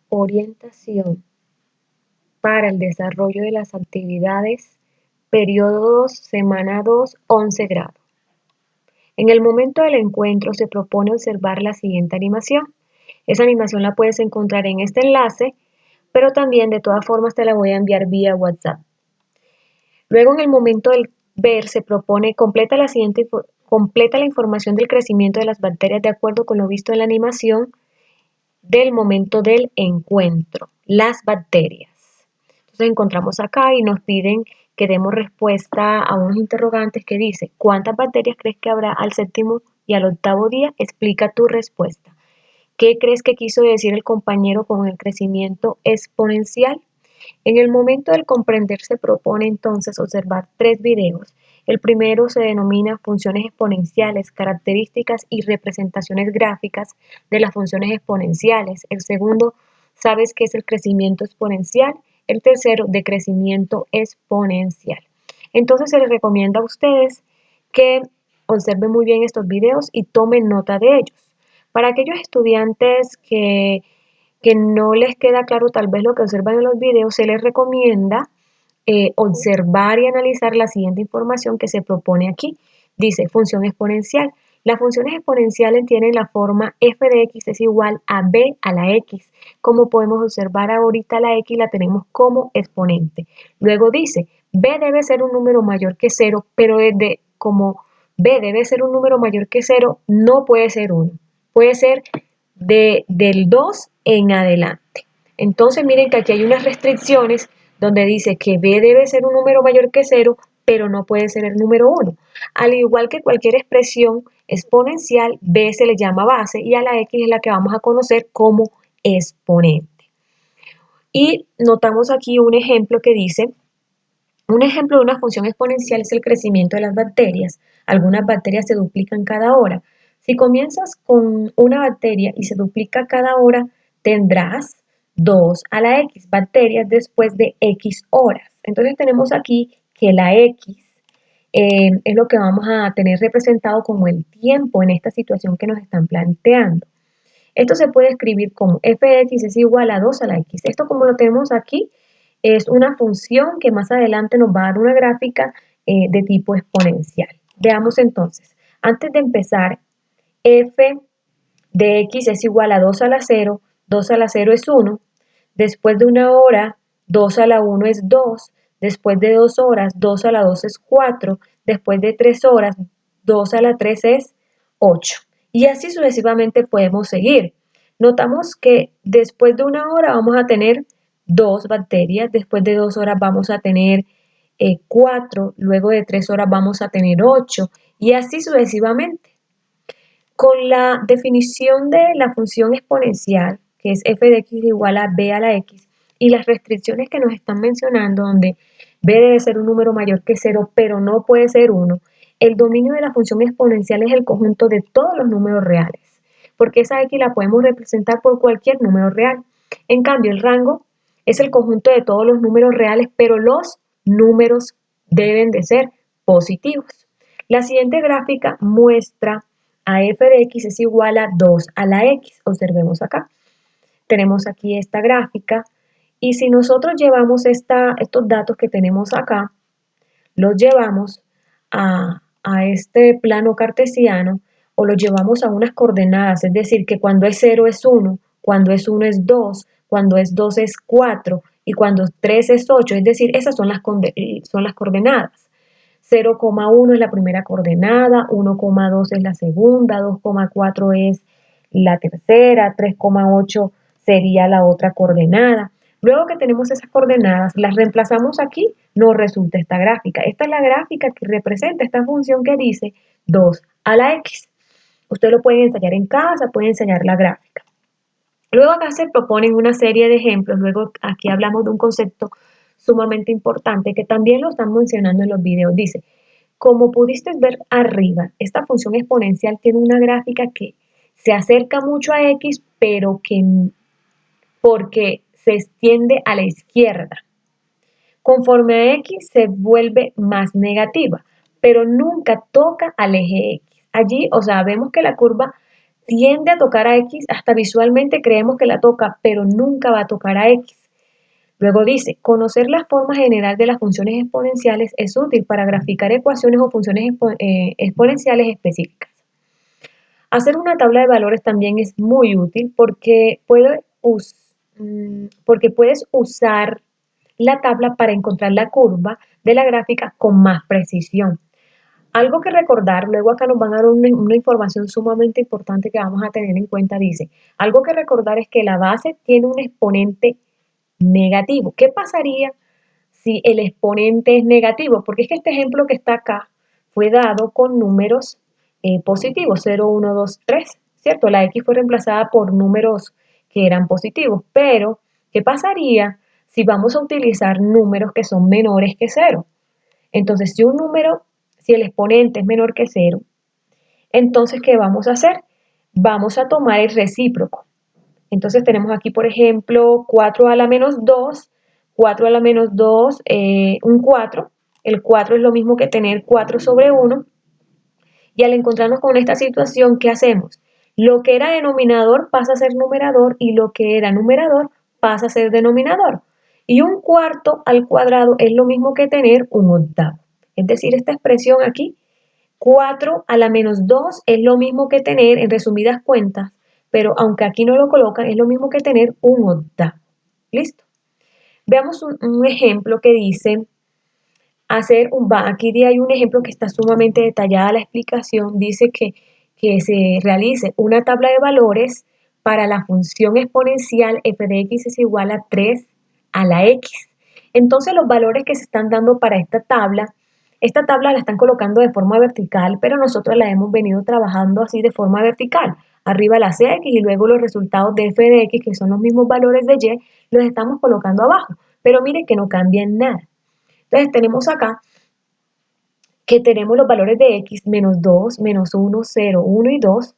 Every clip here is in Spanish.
Orientación para el desarrollo de las actividades, periodo 2, semana 2, 11 grados. En el momento del encuentro se propone observar la siguiente animación. Esa animación la puedes encontrar en este enlace, pero también de todas formas te la voy a enviar vía WhatsApp. Luego en el momento del ver se propone completa la información del crecimiento de las bacterias de acuerdo con lo visto en la animación del momento del encuentro, las bacterias. Entonces encontramos acá y nos piden que demos respuesta a unos interrogantes que dice, ¿cuántas bacterias crees que habrá al séptimo y al octavo día? Explica tu respuesta. ¿Qué crees que quiso decir el compañero con el crecimiento exponencial? En el momento del comprender se propone entonces observar 3 videos. El primero se denomina funciones exponenciales, características y representaciones gráficas de las funciones exponenciales. El segundo, ¿sabes qué es el crecimiento exponencial? El tercero, de crecimiento exponencial. Entonces se les recomienda a ustedes que observen muy bien estos videos y tomen nota de ellos. Para aquellos estudiantes que no les queda claro tal vez lo que observan en los videos, se les recomienda observar y analizar la siguiente información que se propone aquí. Dice función exponencial. Las funciones exponenciales tienen la forma f de x es igual a b a la x. Como podemos observar ahorita, la x la tenemos como exponente. Luego dice, b debe ser un número mayor que 0, pero como b debe ser un número mayor que 0, no puede ser 1. Puede ser del 2 en adelante. Entonces miren que aquí hay unas restricciones donde dice que b debe ser un número mayor que 0, pero no puede ser el número 1. Al igual que cualquier expresión exponencial, b se le llama base y a la x es la que vamos a conocer como exponente. Y notamos aquí un ejemplo que dice, un ejemplo de una función exponencial es el crecimiento de las bacterias. Algunas bacterias se duplican cada hora. Si comienzas con una bacteria y se duplica cada hora, tendrás 2 a la x bacterias después de x horas. Entonces tenemos aquí que la x es lo que vamos a tener representado como el tiempo en esta situación que nos están planteando. Esto se puede escribir como f de x es igual a 2 a la x. Esto como lo tenemos aquí es una función que más adelante nos va a dar una gráfica de tipo exponencial. Veamos entonces, antes de empezar, f de x es igual a 2 a la 0, 2 a la 0 es 1, después de una hora, 2 a la 1 es 2, después de 2 horas, 2 a la 2 es 4, después de 3 horas, 2 a la 3 es 8. Y así sucesivamente podemos seguir. Notamos que después de una hora vamos a tener 2 bacterias, después de 2 horas vamos a tener 4, luego de 3 horas vamos a tener 8 y así sucesivamente. Con la definición de la función exponencial, que es f de x igual a b a la x, y las restricciones que nos están mencionando, donde b debe ser un número mayor que 0, pero no puede ser 1, el dominio de la función exponencial es el conjunto de todos los números reales, porque esa x la podemos representar por cualquier número real. En cambio, el rango es el conjunto de todos los números reales, pero los números deben de ser positivos. La siguiente gráfica muestra a f de x es igual a 2 a la x. Observemos acá. Tenemos aquí esta gráfica y si nosotros llevamos estos datos que tenemos acá, los llevamos a este plano cartesiano o los llevamos a unas coordenadas, es decir, que cuando es 0 es 1, cuando es 1 es 2, cuando es 2 es 4 y cuando 3 es 8, es decir, esas son las coordenadas. 0,1 es la primera coordenada, 1,2 es la segunda, 2,4 es la tercera, 3,8 sería la otra coordenada. Luego que tenemos esas coordenadas, las reemplazamos aquí, nos resulta esta gráfica. Esta es la gráfica que representa esta función que dice 2 a la x. Usted lo puede ensayar en casa, puede ensayar la gráfica. Luego acá se proponen una serie de ejemplos, luego aquí hablamos de un concepto sumamente importante que también lo están mencionando en los videos. Dice, como pudiste ver arriba, esta función exponencial tiene una gráfica que se acerca mucho a x, pero que porque se extiende a la izquierda. Conforme a x se vuelve más negativa, pero nunca toca al eje x. Allí, o sea, vemos que la curva tiende a tocar a X, hasta visualmente creemos que la toca, pero nunca va a tocar a X. Luego dice, conocer la forma general de las funciones exponenciales es útil para graficar ecuaciones o funciones exponenciales específicas. Hacer una tabla de valores también es muy útil porque puedes usar la tabla para encontrar la curva de la gráfica con más precisión. Algo que recordar, luego acá nos van a dar una información sumamente importante que vamos a tener en cuenta, dice, algo que recordar es que la base tiene un exponente negativo. ¿Qué pasaría si el exponente es negativo? Porque es que este ejemplo que está acá fue dado con números positivos, 0, 1, 2, 3, ¿cierto? La X fue reemplazada por números que eran positivos, pero ¿qué pasaría si vamos a utilizar números que son menores que 0? Entonces, si el exponente es menor que 0, entonces, ¿qué vamos a hacer? Vamos a tomar el recíproco. Entonces tenemos aquí, por ejemplo, 4 a la menos 2, 4 a la menos 2, un 4. El 4 es lo mismo que tener 4 sobre 1. Y al encontrarnos con esta situación, ¿qué hacemos? Lo que era denominador pasa a ser numerador y lo que era numerador pasa a ser denominador. Y un cuarto al cuadrado es lo mismo que tener un octavo. Es decir, esta expresión aquí, 4 a la menos 2 es lo mismo que tener, en resumidas cuentas, pero aunque aquí no lo colocan, es lo mismo que tener un octavo. ¿Listo? Veamos un ejemplo que dice aquí hay un ejemplo que está sumamente detallada la explicación, dice que se realice una tabla de valores para la función exponencial f de x es igual a 3 a la x. Entonces los valores que se están dando para esta tabla la están colocando de forma vertical, pero nosotros la hemos venido trabajando así de forma vertical. Arriba las x y luego los resultados de f de x, que son los mismos valores de y, los estamos colocando abajo. Pero miren que no cambian nada. Entonces tenemos acá que tenemos los valores de x, menos 2, menos 1, 0, 1 y 2.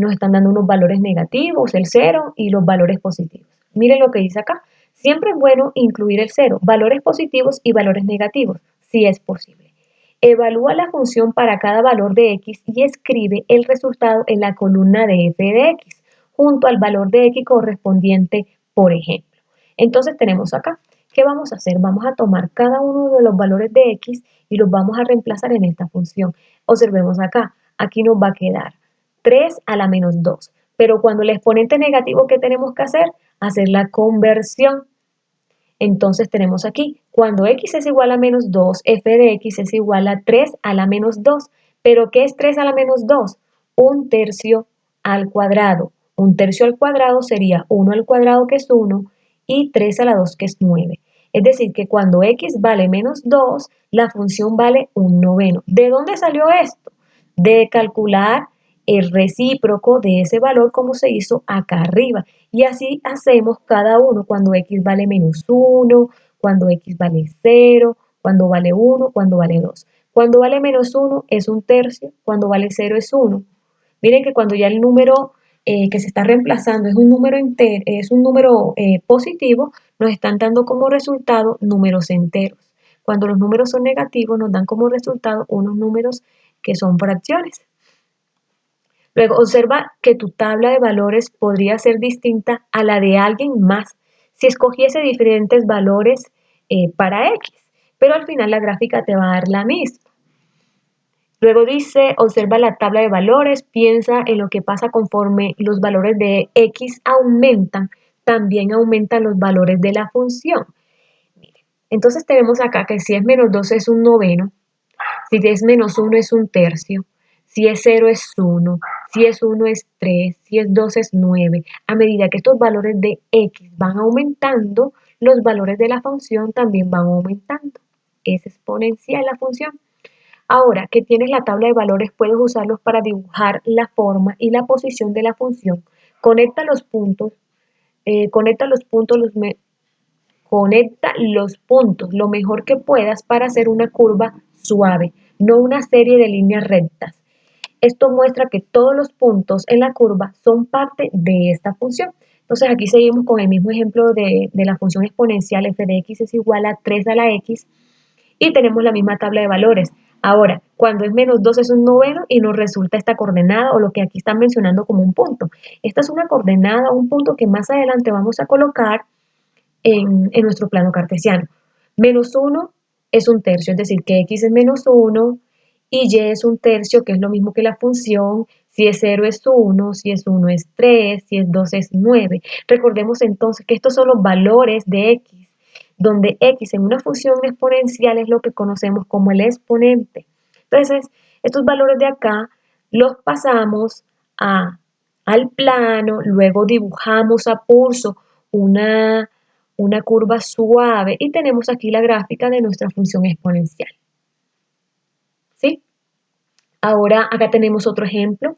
Nos están dando unos valores negativos, el 0 y los valores positivos. Miren lo que dice acá. Siempre es bueno incluir el 0, valores positivos y valores negativos, si es posible. Evalúa la función para cada valor de x y escribe el resultado en la columna de f de x, junto al valor de x correspondiente, por ejemplo. Entonces tenemos acá, ¿qué vamos a hacer? Vamos a tomar cada uno de los valores de x y los vamos a reemplazar en esta función. Observemos acá, aquí nos va a quedar 3 a la menos 2. Pero cuando el exponente negativo, ¿qué tenemos que hacer? Hacer la conversión. Entonces tenemos aquí, cuando x es igual a menos 2, f de x es igual a 3 a la menos 2. ¿Pero qué es 3 a la menos 2? Un tercio al cuadrado. Un tercio al cuadrado sería 1 al cuadrado, que es 1, y 3 a la 2, que es 9. Es decir, que cuando x vale menos 2, la función vale un noveno. ¿De dónde salió esto? De calcular el recíproco de ese valor como se hizo acá arriba. Y así hacemos cada uno cuando x vale menos 1, cuando x vale 0, cuando vale 1, cuando vale 2. Cuando vale menos 1 es un tercio, cuando vale 0 es 1. Miren que cuando ya el número que se está reemplazando es un número positivo, nos están dando como resultado números enteros. Cuando los números son negativos, nos dan como resultado unos números que son fracciones. Luego, observa que tu tabla de valores podría ser distinta a la de alguien más si escogiese diferentes valores para X, pero al final la gráfica te va a dar la misma. Luego dice, observa la tabla de valores, piensa en lo que pasa conforme los valores de X aumentan, también aumentan los valores de la función. Entonces tenemos acá que si es menos 2 es un noveno, si es menos 1 es un tercio, si es 0 es 1, si es 1 es 3, si es 2 es 9. A medida que estos valores de x van aumentando, los valores de la función también van aumentando. Es exponencial la función. Ahora que tienes la tabla de valores, puedes usarlos para dibujar la forma y la posición de la función. Conecta los puntos, conecta los puntos, Conecta los puntos lo mejor que puedas para hacer una curva suave, no una serie de líneas rectas. Esto muestra que todos los puntos en la curva son parte de esta función. Entonces aquí seguimos con el mismo ejemplo de la función exponencial f de x es igual a 3 a la x y tenemos la misma tabla de valores. Ahora, cuando es -2 es un noveno y nos resulta esta coordenada o lo que aquí están mencionando como un punto. Esta es una coordenada, un punto que más adelante vamos a colocar en nuestro plano cartesiano. -1 es un tercio, es decir, que x es -1 y y es un tercio, que es lo mismo que la función. Si es 0 es 1, si es 1 es 3, si es 2 es 9. Recordemos entonces que estos son los valores de x, donde x en una función exponencial es lo que conocemos como el exponente. Entonces, estos valores de acá los pasamos al plano, luego dibujamos a pulso una curva suave y tenemos aquí la gráfica de nuestra función exponencial. ¿Sí? Ahora acá tenemos otro ejemplo.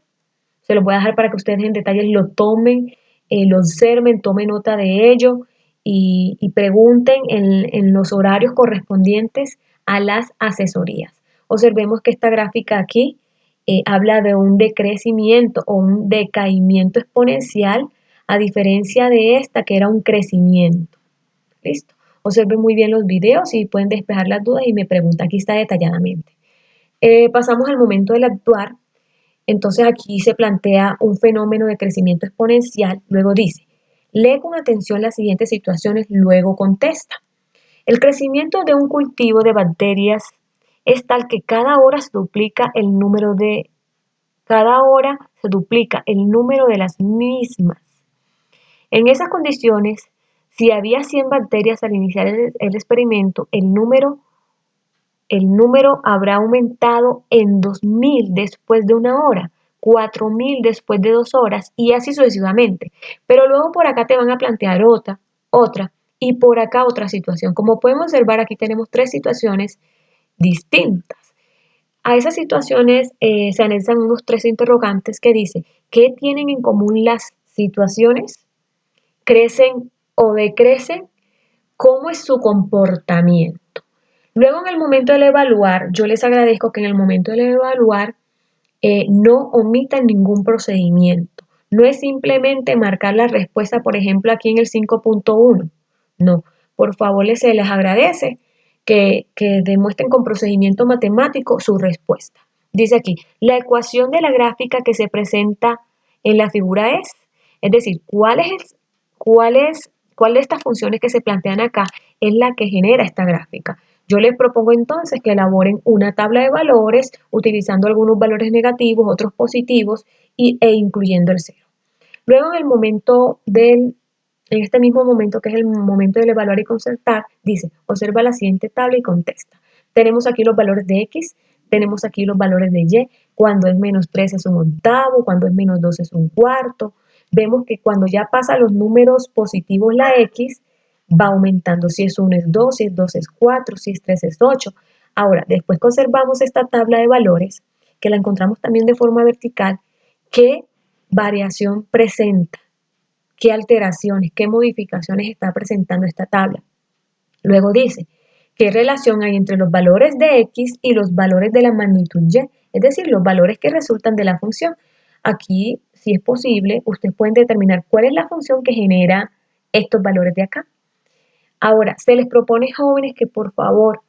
Se los voy a dejar para que ustedes en detalle lo tomen, lo observen, tomen nota de ello y pregunten en los horarios correspondientes a las asesorías. Observemos que esta gráfica aquí habla de un decrecimiento o un decaimiento exponencial, a diferencia de esta que era un crecimiento. ¿Listo? Observen muy bien los videos y pueden despejar las dudas y me preguntan, aquí está detalladamente. Pasamos al momento del actuar. Entonces aquí se plantea un fenómeno de crecimiento exponencial. Luego dice, lee con atención las siguientes situaciones, luego contesta. El crecimiento de un cultivo de bacterias es tal que cada hora se duplica el número de las mismas. En esas condiciones, si había 100 bacterias al iniciar el experimento, el número habrá aumentado en 2000 después de una hora, 4000 después de 2 horas y así sucesivamente. Pero luego por acá te van a plantear otra y por acá otra situación. Como podemos observar, aquí tenemos 3 situaciones distintas. A esas situaciones se anexan unos 3 interrogantes que dicen, ¿qué tienen en común las situaciones? ¿Crecen o decrecen? ¿Cómo es su comportamiento? Luego en el momento del evaluar, yo les agradezco que en el momento del evaluar no omitan ningún procedimiento. No es simplemente marcar la respuesta, por ejemplo, aquí en el 5.1. No, por favor se les agradece que demuestren con procedimiento matemático su respuesta. Dice aquí, la ecuación de la gráfica que se presenta en la figura es decir, cuál de estas funciones que se plantean acá es la que genera esta gráfica. Yo les propongo entonces que elaboren una tabla de valores utilizando algunos valores negativos, otros positivos e incluyendo el cero. Luego en este mismo momento, que es el momento del evaluar y concertar, dice, observa la siguiente tabla y contesta. Tenemos aquí los valores de X, tenemos aquí los valores de Y, cuando es -3 es un octavo, cuando es -2 es un cuarto. Vemos que cuando ya pasa los números positivos la X, va aumentando. Si es 1 es 2, si es 2 es 4, si es 3 es 8. Ahora, después conservamos esta tabla de valores, que la encontramos también de forma vertical. ¿Qué variación presenta? ¿Qué alteraciones, qué modificaciones está presentando esta tabla? Luego dice, ¿qué relación hay entre los valores de X y los valores de la magnitud Y? Es decir, los valores que resultan de la función. Aquí, si es posible, ustedes pueden determinar cuál es la función que genera estos valores de acá. Ahora, se les propone, jóvenes, que por favor,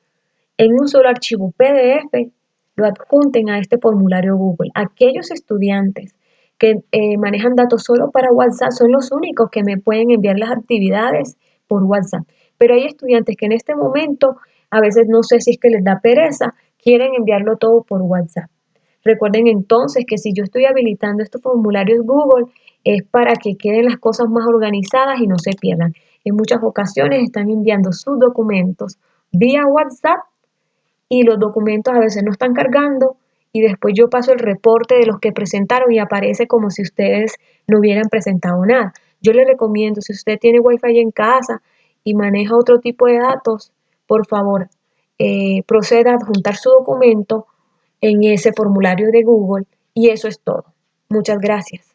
en un solo archivo PDF, lo adjunten a este formulario Google. Aquellos estudiantes que manejan datos solo para WhatsApp son los únicos que me pueden enviar las actividades por WhatsApp. Pero hay estudiantes que en este momento, a veces no sé si es que les da pereza, quieren enviarlo todo por WhatsApp. Recuerden entonces que si yo estoy habilitando estos formularios Google es para que queden las cosas más organizadas y no se pierdan. En muchas ocasiones están enviando sus documentos vía WhatsApp y los documentos a veces no están cargando y después yo paso el reporte de los que presentaron y aparece como si ustedes no hubieran presentado nada. Yo les recomiendo, si usted tiene Wi-Fi en casa y maneja otro tipo de datos, por favor, proceda a adjuntar su documento en ese formulario de Google y eso es todo. Muchas gracias.